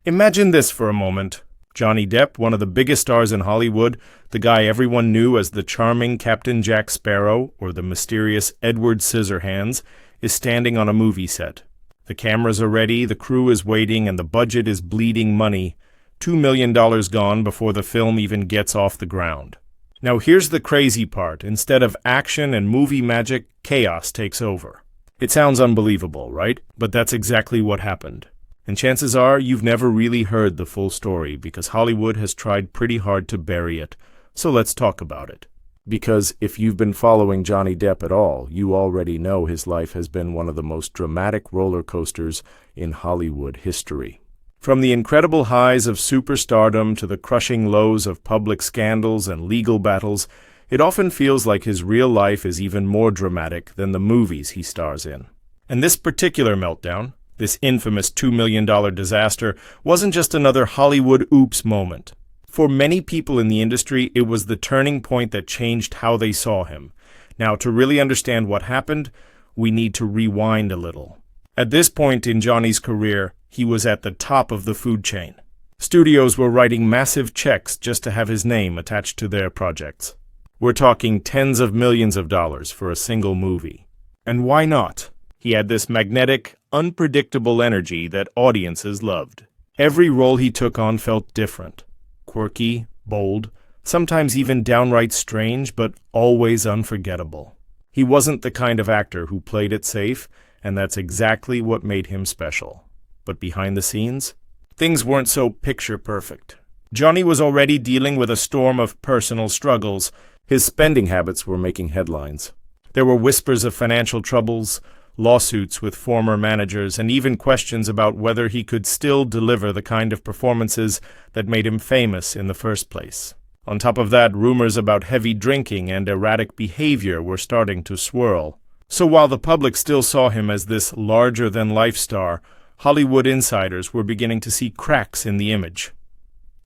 Imagine this for a moment. Johnny Depp, one of the biggest stars in Hollywood, the guy everyone knew as the charming Captain Jack Sparrow or the mysterious Edward Scissorhands, is standing on a movie set. The cameras are ready, the crew is waiting, and the budget is bleeding money. $2 million gone before the film even gets off the ground. Now here's the crazy part. Instead of action and movie magic, chaos takes over. It sounds unbelievable, right? But that's exactly what happened. And chances are you've never really heard the full story because Hollywood has tried pretty hard to bury it. So let's talk about it. Because if you've been following Johnny Depp at all, you already know his life has been one of the most dramatic roller coasters in Hollywood history. From the incredible highs of superstardom to the crushing lows of public scandals and legal battles, it often feels like his real life is even more dramatic than the movies he stars in. And this particular meltdown, this infamous $2 million disaster, wasn't just another Hollywood oops moment. For many people in the industry, it was the turning point that changed how they saw him. Now, to really understand what happened, we need to rewind a little. At this point in Johnny's career, he was at the top of the food chain. Studios were writing massive checks just to have his name attached to their projects. We're talking tens of millions of dollars for a single movie. And why not? He had this magnetic, unpredictable energy that audiences loved. Every role he took on felt different. Quirky, bold, sometimes even downright strange, but always unforgettable. He wasn't the kind of actor who played it safe, and that's exactly what made him special. But behind the scenes, things weren't so picture-perfect. Johnny was already dealing with a storm of personal struggles. His spending habits were making headlines. There were whispers of financial troubles, lawsuits with former managers, and even questions about whether he could still deliver the kind of performances that made him famous in the first place. On top of that, rumors about heavy drinking and erratic behavior were starting to swirl. So while the public still saw him as this larger-than-life star, Hollywood insiders were beginning to see cracks in the image.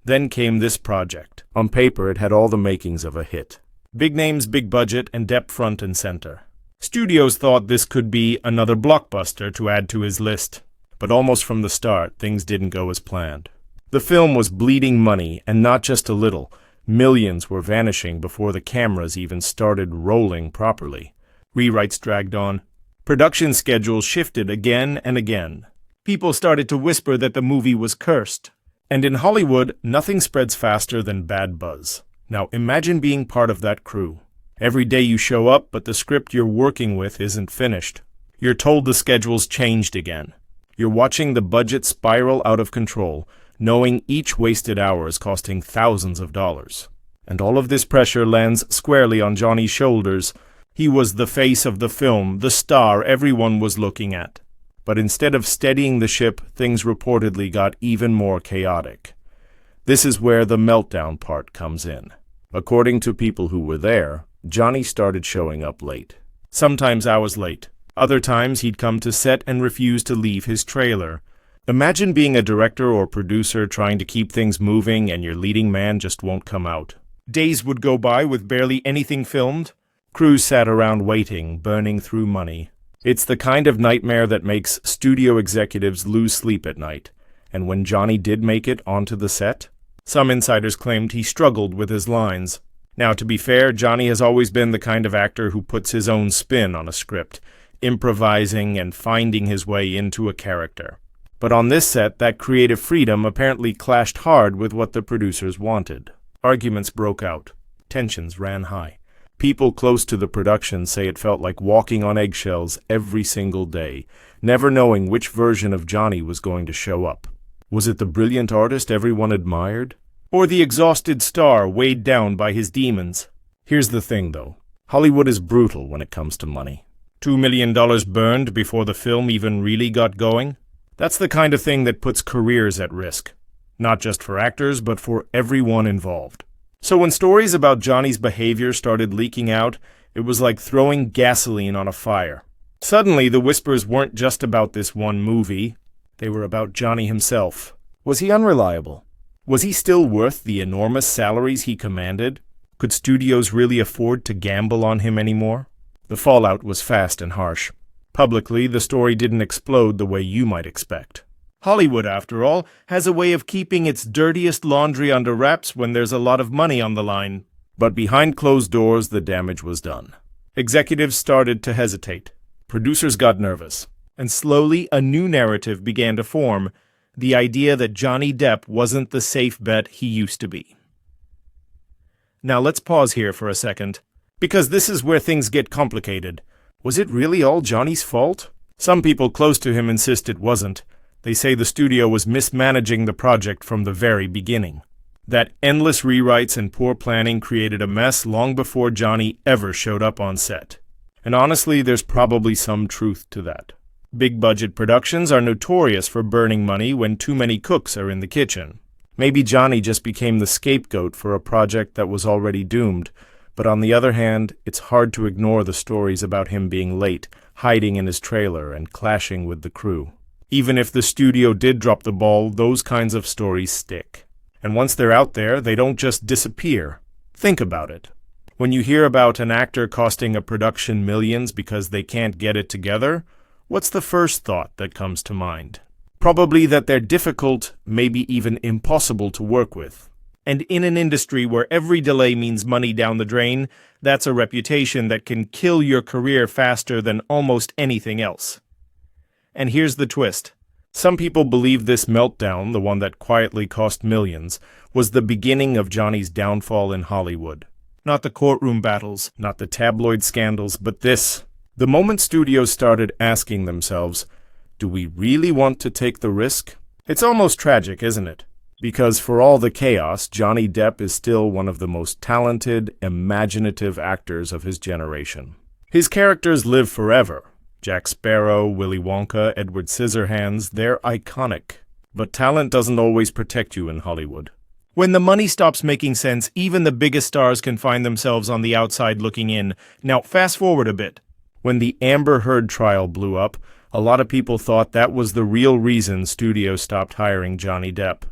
Then came this project. On paper, it had all the makings of a hit. Big names, big budget, and Depp front and center. Studios thought this could be another blockbuster to add to his list. But almost from the start, things didn't go as planned. The film was bleeding money, and not just a little. Millions were vanishing before the cameras even started rolling properly. Rewrites dragged on. Production schedules shifted again and again. People started to whisper that the movie was cursed. And in Hollywood, nothing spreads faster than bad buzz. Now imagine being part of that crew. Every day you show up, but the script you're working with isn't finished. You're told the schedule's changed again. You're watching the budget spiral out of control, knowing each wasted hour is costing thousands of dollars. And all of this pressure lands squarely on Johnny's shoulders. He was the face of the film, the star everyone was looking at. But instead of steadying the ship, things reportedly got even more chaotic. This is where the meltdown part comes in. According to people who were there, Johnny started showing up late. Sometimes hours late. Other times he'd come to set and refuse to leave his trailer. Imagine being a director or producer trying to keep things moving and your leading man just won't come out. Days would go by with barely anything filmed. Crews sat around waiting, burning through money. It's the kind of nightmare that makes studio executives lose sleep at night. And when Johnny did make it onto the set, some insiders claimed he struggled with his lines. Now, to be fair, Johnny has always been the kind of actor who puts his own spin on a script, improvising and finding his way into a character. But on this set, that creative freedom apparently clashed hard with what the producers wanted. Arguments broke out. Tensions ran high. People close to the production say it felt like walking on eggshells every single day, never knowing which version of Johnny was going to show up. Was it the brilliant artist everyone admired? Or the exhausted star weighed down by his demons? Here's the thing, though. Hollywood is brutal when it comes to money. $2 million burned before the film even really got going? That's the kind of thing that puts careers at risk. Not just for actors, but for everyone involved. So when stories about Johnny's behavior started leaking out, it was like throwing gasoline on a fire. Suddenly, the whispers weren't just about this one movie. They were about Johnny himself. Was he unreliable? Was he still worth the enormous salaries he commanded? Could studios really afford to gamble on him anymore? The fallout was fast and harsh. Publicly, the story didn't explode the way you might expect. Hollywood, after all, has a way of keeping its dirtiest laundry under wraps when there's a lot of money on the line. But behind closed doors, the damage was done. Executives started to hesitate. Producers got nervous. And slowly, a new narrative began to form, the idea that Johnny Depp wasn't the safe bet he used to be. Now let's pause here for a second, because this is where things get complicated. Was it really all Johnny's fault? Some people close to him insist it wasn't. They say the studio was mismanaging the project from the very beginning. That endless rewrites and poor planning created a mess long before Johnny ever showed up on set. And honestly, there's probably some truth to that. Big-budget productions are notorious for burning money when too many cooks are in the kitchen. Maybe Johnny just became the scapegoat for a project that was already doomed, but on the other hand, it's hard to ignore the stories about him being late, hiding in his trailer, and clashing with the crew. Even if the studio did drop the ball, those kinds of stories stick. And once they're out there, they don't just disappear. Think about it. When you hear about an actor costing a production millions because they can't get it together, what's the first thought that comes to mind? Probably that they're difficult, maybe even impossible to work with. And in an industry where every delay means money down the drain, that's a reputation that can kill your career faster than almost anything else. And here's the twist. Some people believe this meltdown, the one that quietly cost millions, was the beginning of Johnny's downfall in Hollywood. Not the courtroom battles, not the tabloid scandals, but this. The moment studios started asking themselves, do we really want to take the risk? It's almost tragic, isn't it? Because for all the chaos, Johnny Depp is still one of the most talented, imaginative actors of his generation. His characters live forever. Jack Sparrow, Willy Wonka, Edward Scissorhands, they're iconic. But talent doesn't always protect you in Hollywood. When the money stops making sense, even the biggest stars can find themselves on the outside looking in. Now, fast forward a bit. When the Amber Heard trial blew up, a lot of people thought that was the real reason studios stopped hiring Johnny Depp.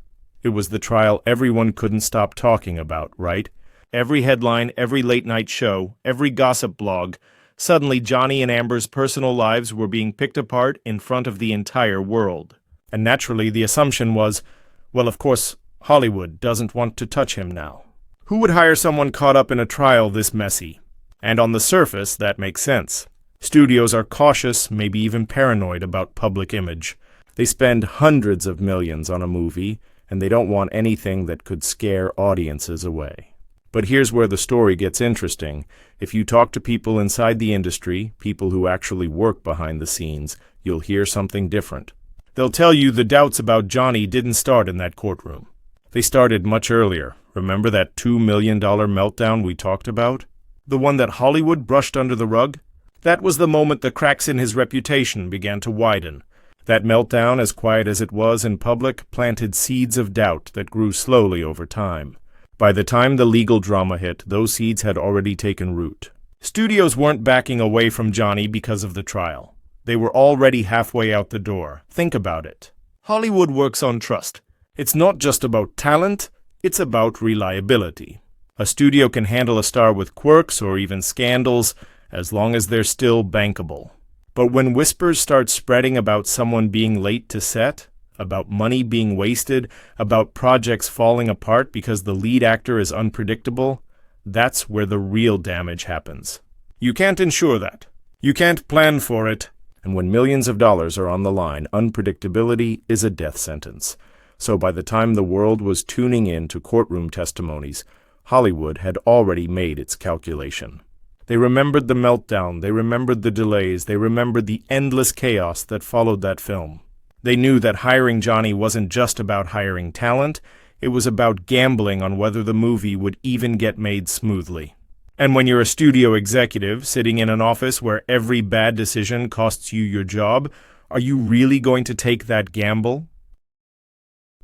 It was the trial everyone couldn't stop talking about, right? Every headline, every late-night show, every gossip blog. Suddenly, Johnny and Amber's personal lives were being picked apart in front of the entire world. And naturally, the assumption was, well, of course, Hollywood doesn't want to touch him now. Who would hire someone caught up in a trial this messy? And on the surface, that makes sense. Studios are cautious, maybe even paranoid about public image. They spend hundreds of millions on a movie, and they don't want anything that could scare audiences away. But here's where the story gets interesting. If you talk to people inside the industry, people who actually work behind the scenes, you'll hear something different. They'll tell you the doubts about Johnny didn't start in that courtroom. They started much earlier. Remember that $2 million meltdown we talked about? The one that Hollywood brushed under the rug? That was the moment the cracks in his reputation began to widen. That meltdown, as quiet as it was in public, planted seeds of doubt that grew slowly over time. By the time the legal drama hit, those seeds had already taken root. Studios weren't backing away from Johnny because of the trial. They were already halfway out the door. Think about it. Hollywood works on trust. It's not just about talent, it's about reliability. A studio can handle a star with quirks or even scandals as long as they're still bankable. But when whispers start spreading about someone being late to set, about money being wasted, about projects falling apart because the lead actor is unpredictable, that's where the real damage happens. You can't ensure that. You can't plan for it. And when millions of dollars are on the line, unpredictability is a death sentence. So by the time the world was tuning in to courtroom testimonies, Hollywood had already made its calculation. They remembered the meltdown, they remembered the delays, they remembered the endless chaos that followed that film. They knew that hiring Johnny wasn't just about hiring talent, it was about gambling on whether the movie would even get made smoothly. And when you're a studio executive sitting in an office where every bad decision costs you your job, are you really going to take that gamble?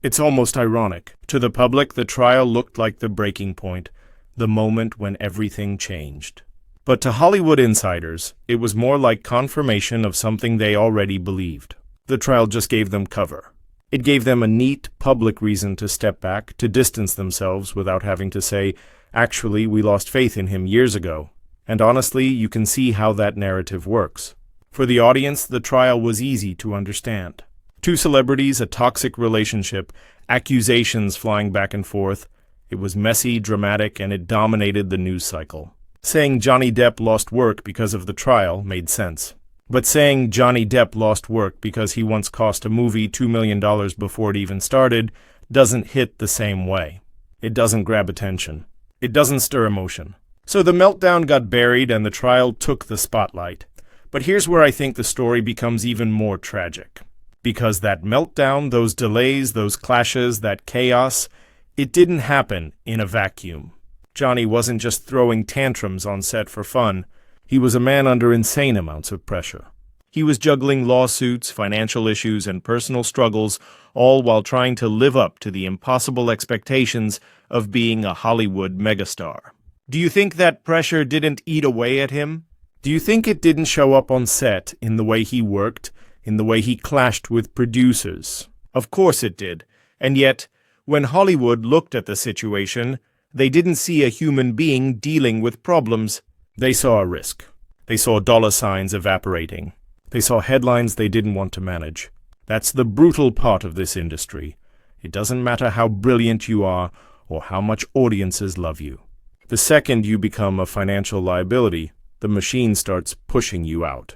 It's almost ironic. To the public, the trial looked like the breaking point, the moment when everything changed. But to Hollywood insiders, it was more like confirmation of something they already believed. The trial just gave them cover. It gave them a neat, public reason to step back, to distance themselves without having to say, actually, we lost faith in him years ago. And honestly, you can see how that narrative works. For the audience, the trial was easy to understand. Two celebrities, a toxic relationship, accusations flying back and forth. It was messy, dramatic, and it dominated the news cycle. Saying Johnny Depp lost work because of the trial made sense. But saying Johnny Depp lost work because he once cost a movie $2 million before it even started doesn't hit the same way. It doesn't grab attention. It doesn't stir emotion. So the meltdown got buried and the trial took the spotlight. But here's where I think the story becomes even more tragic. Because that meltdown, those delays, those clashes, that chaos, it didn't happen in a vacuum. Johnny wasn't just throwing tantrums on set for fun. He was a man under insane amounts of pressure. He was juggling lawsuits, financial issues, and personal struggles, all while trying to live up to the impossible expectations of being a Hollywood megastar. Do you think that pressure didn't eat away at him? Do you think it didn't show up on set in the way he worked, in the way he clashed with producers? Of course it did. And yet, when Hollywood looked at the situation, they didn't see a human being dealing with problems. They saw a risk. They saw dollar signs evaporating. They saw headlines they didn't want to manage. That's the brutal part of this industry. It doesn't matter how brilliant you are or how much audiences love you. The second you become a financial liability, the machine starts pushing you out.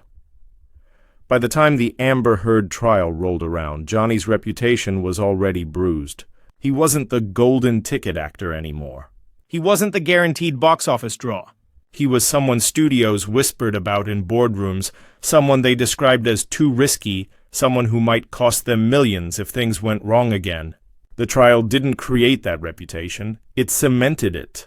By the time the Amber Heard trial rolled around, Johnny's reputation was already bruised. He wasn't the golden ticket actor anymore. He wasn't the guaranteed box office draw. He was someone studios whispered about in boardrooms, someone they described as too risky, someone who might cost them millions if things went wrong again. The trial didn't create that reputation, it cemented it.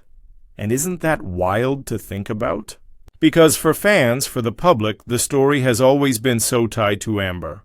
And isn't that wild to think about? Because for fans, for the public, the story has always been so tied to Amber,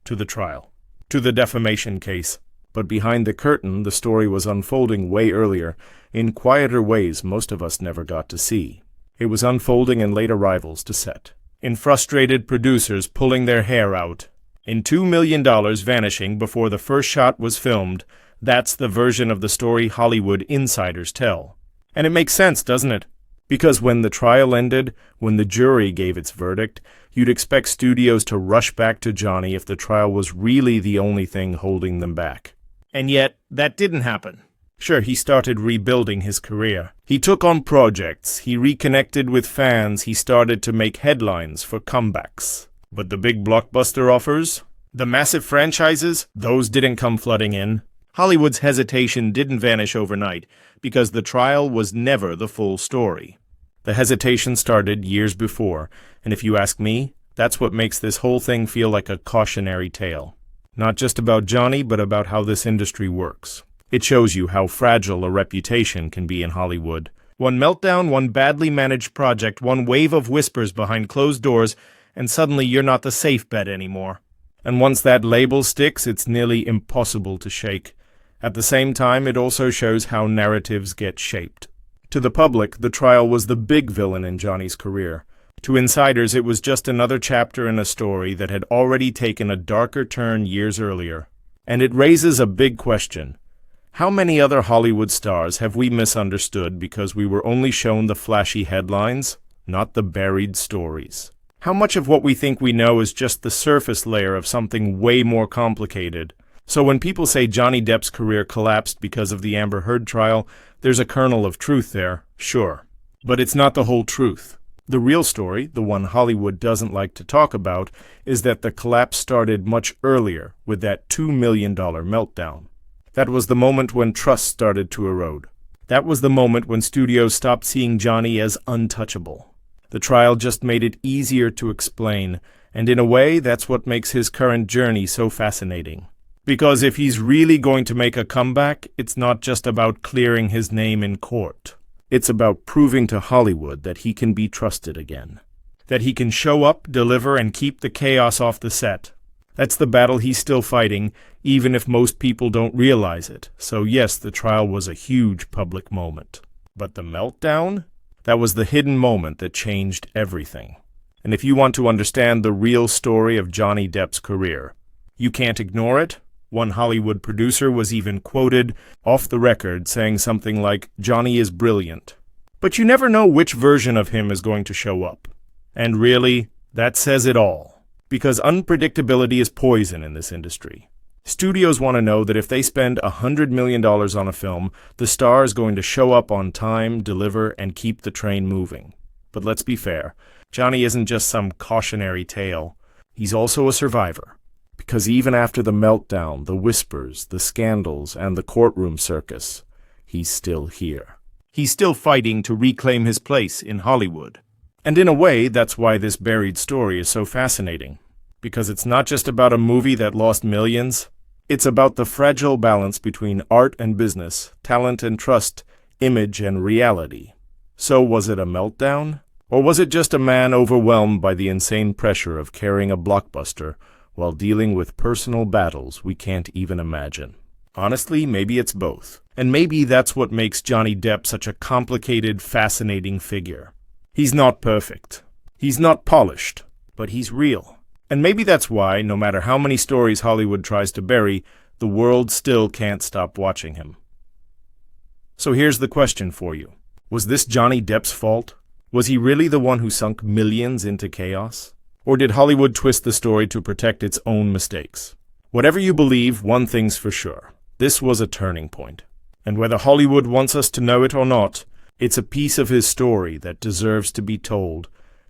to the trial, to the defamation case. But behind the curtain, the story was unfolding way earlier, in quieter ways most of us never got to see. It was unfolding in late arrivals to set, in frustrated producers pulling their hair out, in $2 million vanishing before the first shot was filmed. That's the version of the story Hollywood insiders tell. And it makes sense, doesn't it? Because when the trial ended, when the jury gave its verdict, you'd expect studios to rush back to Johnny if the trial was really the only thing holding them back. And yet, that didn't happen. Sure, he started rebuilding his career. He took on projects, he reconnected with fans, he started to make headlines for comebacks. But the big blockbuster offers, the massive franchises, those didn't come flooding in. Hollywood's hesitation didn't vanish overnight, because the trial was never the full story. The hesitation started years before, and if you ask me, that's what makes this whole thing feel like a cautionary tale. Not just about Johnny, but about how this industry works. It shows you how fragile a reputation can be in Hollywood. One meltdown, one badly managed project, one wave of whispers behind closed doors, and suddenly you're not the safe bet anymore. And once that label sticks, it's nearly impossible to shake. At the same time, it also shows how narratives get shaped. To the public, the trial was the big villain in Johnny's career. To insiders, it was just another chapter in a story that had already taken a darker turn years earlier. And it raises a big question. How many other Hollywood stars have we misunderstood because we were only shown the flashy headlines, not the buried stories? How much of what we think we know is just the surface layer of something way more complicated? So when people say Johnny Depp's career collapsed because of the Amber Heard trial, there's a kernel of truth there, sure. But it's not the whole truth. The real story, the one Hollywood doesn't like to talk about, is that the collapse started much earlier with that $2 million meltdown. That was the moment when trust started to erode. That was the moment when studios stopped seeing Johnny as untouchable. The trial just made it easier to explain, and in a way, that's what makes his current journey so fascinating. Because if he's really going to make a comeback, it's not just about clearing his name in court. It's about proving to Hollywood that he can be trusted again. That he can show up, deliver, and keep the chaos off the set. That's the battle he's still fighting, even if most people don't realize it. So yes, the trial was a huge public moment. But the meltdown? That was the hidden moment that changed everything. And if you want to understand the real story of Johnny Depp's career, you can't ignore it. One Hollywood producer was even quoted off the record saying something like, "Johnny is brilliant." But you never know which version of him is going to show up. And really, that says it all. Because unpredictability is poison in this industry. Studios want to know that if they spend $100 million on a film, the star is going to show up on time, deliver, and keep the train moving. But let's be fair, Johnny isn't just some cautionary tale. He's also a survivor. Because even after the meltdown, the whispers, the scandals, and the courtroom circus, he's still here. He's still fighting to reclaim his place in Hollywood. And in a way, that's why this buried story is so fascinating. Because it's not just about a movie that lost millions. It's about the fragile balance between art and business, talent and trust, image and reality. So was it a meltdown? Or was it just a man overwhelmed by the insane pressure of carrying a blockbuster while dealing with personal battles we can't even imagine? Honestly, maybe it's both. And maybe that's what makes Johnny Depp such a complicated, fascinating figure. He's not perfect. He's not polished. But he's real. And maybe that's why, no matter how many stories Hollywood tries to bury, the world still can't stop watching him. So here's the question for you. Was this Johnny Depp's fault? Was he really the one who sunk millions into chaos? Or did Hollywood twist the story to protect its own mistakes? Whatever you believe, one thing's for sure. This was a turning point. And whether Hollywood wants us to know it or not, it's a piece of his story that deserves to be told.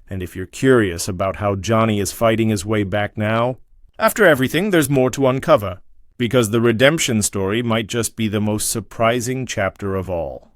And if you're curious about how Johnny is fighting his way back now, after everything, there's more to uncover. Because the redemption story might just be the most surprising chapter of all.